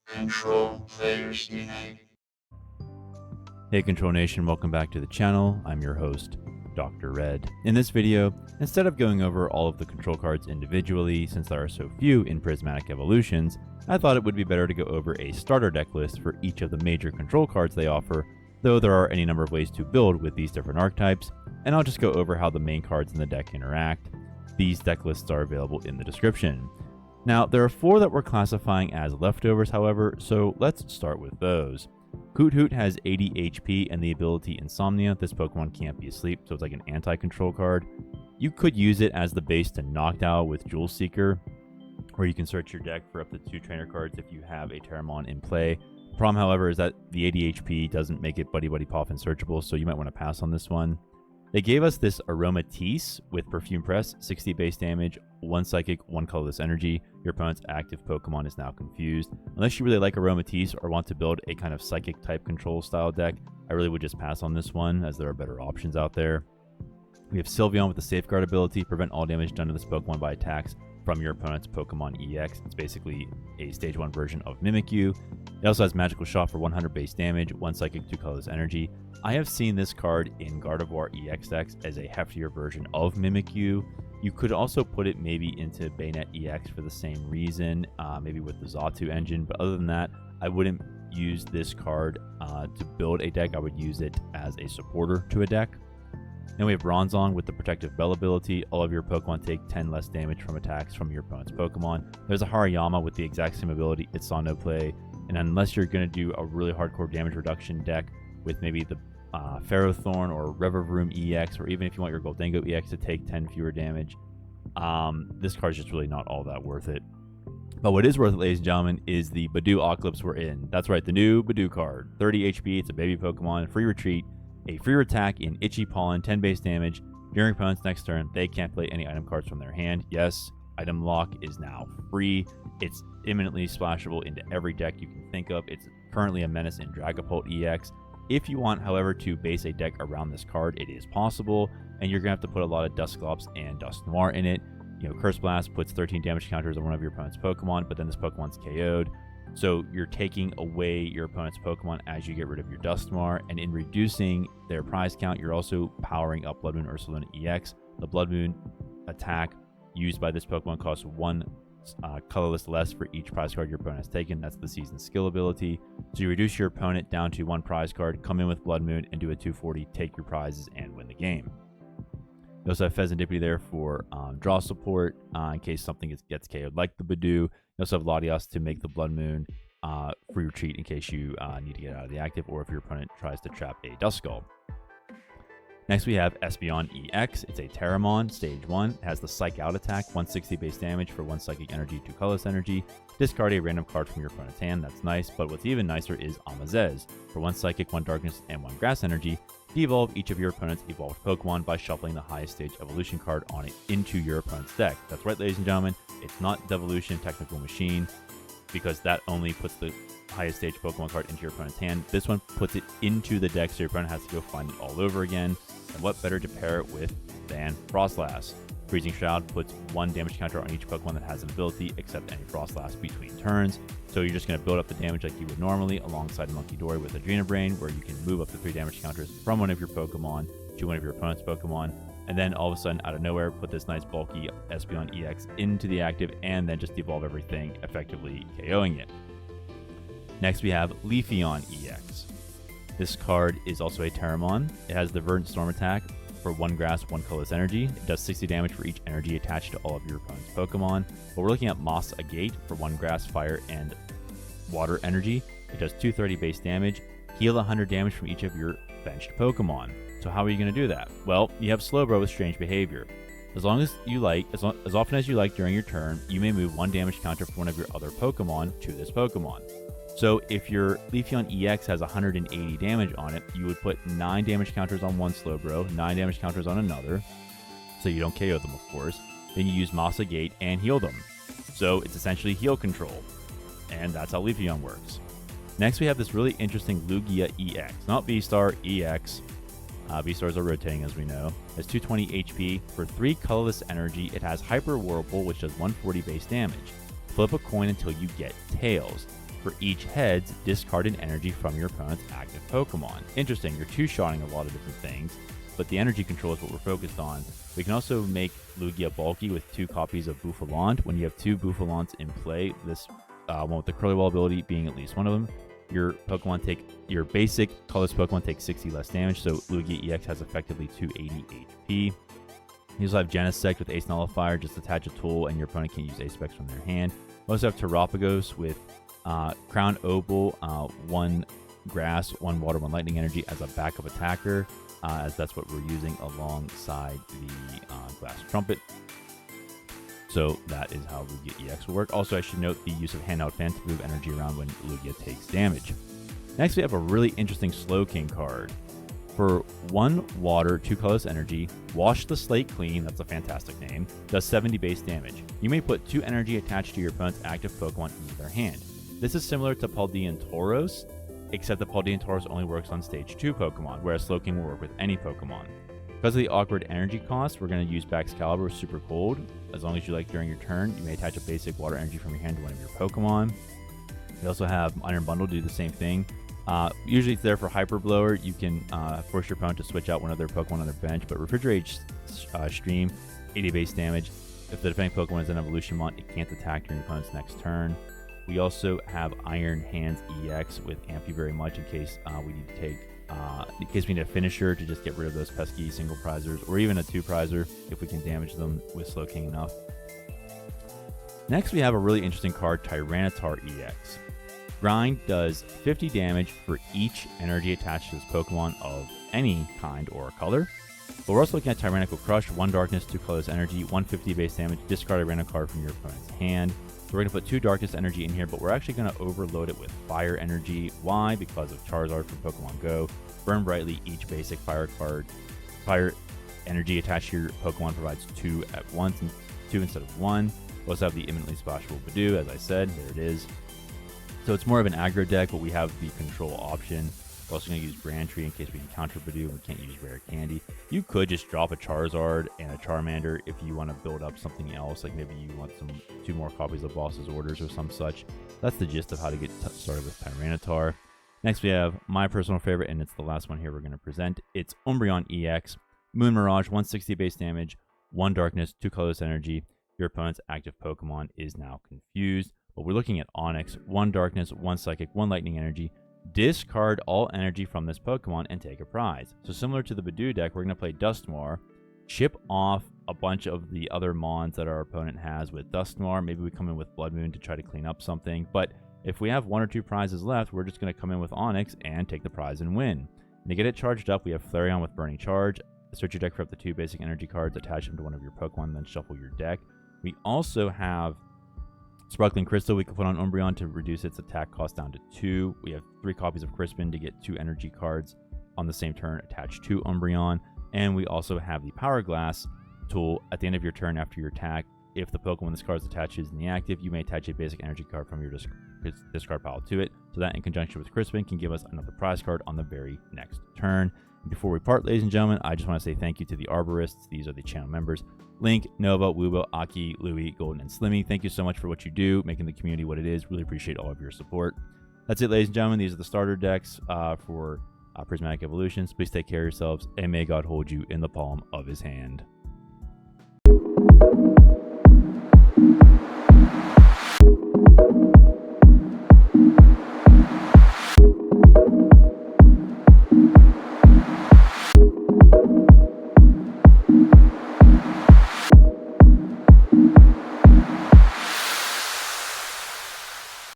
Control players unite. Hey Control Nation, welcome back to the channel. I'm your host, Dr. Red. In this video, instead of going over all of the control cards individually, since there are so few in Prismatic Evolutions, I thought it would be better to go over a starter deck list for each of the major control cards they offer, though there are any number of ways to build with these different archetypes, and I'll just go over how the main cards in the deck interact. These deck lists are available in the description. Now, there are 4 that we're classifying as leftovers, however, so let's start with those. Hoot has 80 HP and the ability Insomnia. This Pokemon can't be asleep, so it's like an anti-control card. You could use it as the base to Noctowl with Jewel Seeker, or you can search your deck for up to 2 trainer cards if you have a Terramon in play. The problem, however, is that the 80 HP doesn't make it Buddy-Buddy Poffin searchable, so you might want to pass on this one. They gave us this Aromatisse with Perfume Press, 60 base damage, 1 Psychic, 1 Colorless Energy. Your opponent's active Pokemon is now confused. Unless you really like Aromatisse or want to build a kind of Psychic type control style deck, I really would just pass on this one, as there are better options out there. We have Sylveon with the Safeguard ability, prevent all damage done to this Pokemon by attacks from your opponent's Pokemon EX. It's basically a stage 1 version of Mimikyu. It also has Magical Shot for 100 base damage, 1 Psychic, 2 Colorless Energy. I have seen this card in Gardevoir EX decks as a heftier version of Mimikyu. You could also put it maybe into Bayonet EX for the same reason, maybe with the Xatu engine, but other than that, I wouldn't use this card to build a deck. I would use it as a supporter to a deck. Then we have Bronzong with the Protective Bell ability. All of your Pokemon take 10 less damage from attacks from your opponent's Pokemon. There's a Hariyama with the exact same ability. It saw no play. And unless you're going to do a really hardcore damage reduction deck with maybe the Ferrothorn or Revavroom EX, or even if you want your Goldengo EX to take 10 fewer damage, this card's just really not all that worth it. But what is worth it, ladies and gentlemen, is the Budew Oclipse we're in. That's right, the new Budew card. 30 HP, it's a baby Pokemon, free retreat, a free attack in Itchy Pollen, 10 base damage. During opponent's next turn, they can't play any item cards from their hand. Yes, item lock is now free. It's imminently splashable into every deck you can think of. It's currently a menace in Dragapult EX. If you want, however, to base a deck around this card, it is possible, and you're going to have to put a lot of Dusclops and Dusknoir in it. You know, Curse Blast puts 13 damage counters on one of your opponent's Pokemon, but then this Pokemon's KO'd. So you're taking away your opponent's Pokemon as you get rid of your Dusknoir, and in reducing their prize count, you're also powering up Blood Moon Ursaluna EX. The Blood Moon attack used by this Pokemon costs 1 colorless less for each prize card your opponent has taken. That's the season skill ability. So you reduce your opponent down to 1 prize card, come in with Blood Moon, and do a 240, take your prizes, and win the game. You also have Pheasantipity there for draw support in case something gets KO'd like the Budew. You also have Latias to make the Blood Moon free retreat in case you need to get out of the active, or if your opponent tries to trap a Duskull. Next we have Espeon EX. It's a Terramon, stage 1. It has the Psych Out attack, 160 base damage for 1 Psychic Energy, 2 Colorless Energy. Discard a random card from your opponent's hand. That's nice, but what's even nicer is Amazez. For 1 Psychic, 1 Darkness, and 1 Grass Energy, de-evolve each of your opponent's evolved Pokemon by shuffling the highest stage evolution card on it into your opponent's deck. That's right, ladies and gentlemen. It's not Devolution Technical Machine, because that only puts the highest stage Pokemon card into your opponent's hand. This one puts it into the deck, so your opponent has to go find it all over again. And what better to pair it with than Froslass? Freezing Shroud puts 1 damage counter on each Pokemon that has an ability, except any Froslass between turns. So you're just going to build up the damage like you would normally, alongside Munkidori with Adrena Brain, where you can move up to 3 damage counters from one of your Pokemon to one of your opponent's Pokemon. And then all of a sudden, out of nowhere, put this nice bulky Espeon EX into the active, and then just evolve everything, effectively KOing it. Next we have Leafeon EX. This card is also a Terramon. It has the Verdant Storm attack for 1 Grass, 1 Colorless Energy. It does 60 damage for each energy attached to all of your opponent's Pokemon. But we're looking at Moss Agate for 1 Grass, Fire, and Water Energy. It does 230 base damage. Heal 100 damage from each of your benched Pokemon. So how are you going to do that? Well, you have Slowbro with Strange Behavior. As long as you like, as often as you like during your turn, you may move 1 damage counter for one of your other Pokemon to this Pokemon. So if your Leafeon EX has 180 damage on it, you would put 9 damage counters on one Slowbro, 9 damage counters on another, so you don't KO them, of course. Then you use Mossa Gate and heal them. So it's essentially heal control, and that's how Leafeon works. Next we have this really interesting Lugia EX, not V-Star, EX. V-Stars are rotating, as we know. It has 220 HP. For 3 colorless energy, it has Hyper Whirlpool, which does 140 base damage. Flip a coin until you get tails. For each heads, discard an energy from your opponent's active Pokemon. Interesting, you're two-shotting a lot of different things, but the energy control is what we're focused on. We can also make Lugia bulky with 2 copies of Bouffalant. When you have 2 Bouffalants in play, this one with the Curly Wall ability being at least one of them, your basic colorless Pokemon takes 60 less damage, so Lugia EX has effectively 280 HP. You also have Genesect with Ace Nullifier, just attach a tool and your opponent can use Ace Specs from their hand. We also have Terapagos with Crown Opal, 1 Grass, 1 Water, 1 Lightning Energy as a backup attacker, as that's what we're using alongside the Glass Trumpet. So that is how Lugia EX will work. Also, I should note the use of Handout Fan to move energy around when Lugia takes damage. Next, we have a really interesting Slowking card. For 1 water, 2 colorless energy, Wash the Slate Clean, that's a fantastic name, does 70 base damage. You may put 2 energy attached to your opponent's active Pokemon into their hand. This is similar to Paldean Tauros, except that Paldean Tauros only works on Stage 2 Pokemon, whereas Slowking will work with any Pokemon. Because of the awkward energy cost, we're going to use Baxcalibur with Super Cold. As long as you like during your turn, you may attach a basic water energy from your hand to one of your Pokemon. We also have Iron Bundle to do the same thing. Usually it's there for Hyper Blower. You can force your opponent to switch out one of their Pokemon on their bench, but Refrigerate Stream, 80 base damage. If the defending Pokemon is an Evolution Mon, it can't attack during your opponent's next turn. We also have Iron Hands EX with Amp You very much in case we need to take in case we need a finisher to just get rid of those pesky single prizers, or even a 2-prizer if we can damage them with Slowking enough. Next, we have a really interesting card, Tyranitar EX. Grind does 50 damage for each energy attached to this Pokemon of any kind or color. But we're also looking at Tyrannical Crush, 1 Darkness, 2 colorless energy, 150 base damage, discard a random card from your opponent's hand. So we're going to put 2 Darkness energy in here, but we're actually going to overload it with Fire energy. Why? Because of Charizard from Pokemon Go. Burn Brightly, each basic fire energy attached to your Pokemon provides 2 at once, and 2 instead of 1. We also have the Imminently Splashable Budew, as I said, there it is. So it's more of an aggro deck, but we have the control option. We're also going to use Brand Tree in case we can counter Budew and we can't use Rare Candy. You could just drop a Charizard and a Charmander if you want to build up something else, like maybe you want 2 more copies of Boss's Orders or some such. That's the gist of how to get started with Tyranitar. Next we have my personal favorite, and it's the last one here we're going to present. It's Umbreon EX. Moon Mirage, 160 base damage, 1 Darkness, 2 colorless energy. Your opponent's active Pokemon is now confused. But we're looking at Onix, 1 Darkness, 1 Psychic, 1 Lightning Energy. Discard all energy from this Pokemon and take a prize. So similar to the Budew deck, we're going to play Dusknoir, chip off a bunch of the other Mons that our opponent has with Dusknoir. Maybe we come in with Blood Moon to try to clean up something. But if we have 1 or 2 prizes left, we're just going to come in with Onix and take the prize and win. And to get it charged up, we have Flareon with Burning Charge. Search your deck for up to 2 basic energy cards, attach them to one of your Pokemon, then shuffle your deck. We also have Sparkling Crystal we can put on Umbreon to reduce its attack cost down to 2. We have 3 copies of Crispin to get 2 energy cards on the same turn attached to Umbreon. And we also have the Power Glass tool. At the end of your turn after your attack, if the Pokemon this card is attached is in the active, you may attach a basic energy card from your discard pile to it. So that in conjunction with Crispin can give us another prize card on the very next turn. And before we part, ladies and gentlemen, I just want to say thank you to the Arborists. These are the channel members: Link, Nova, Wubo, Akki, Louie, Golden, and Slimmy. Thank you so much for what you do, making the community what it is. Really appreciate all of your support. That's it, ladies and gentlemen. These are the starter decks for Prismatic Evolutions. Please take care of yourselves, and may God hold you in the palm of his hand.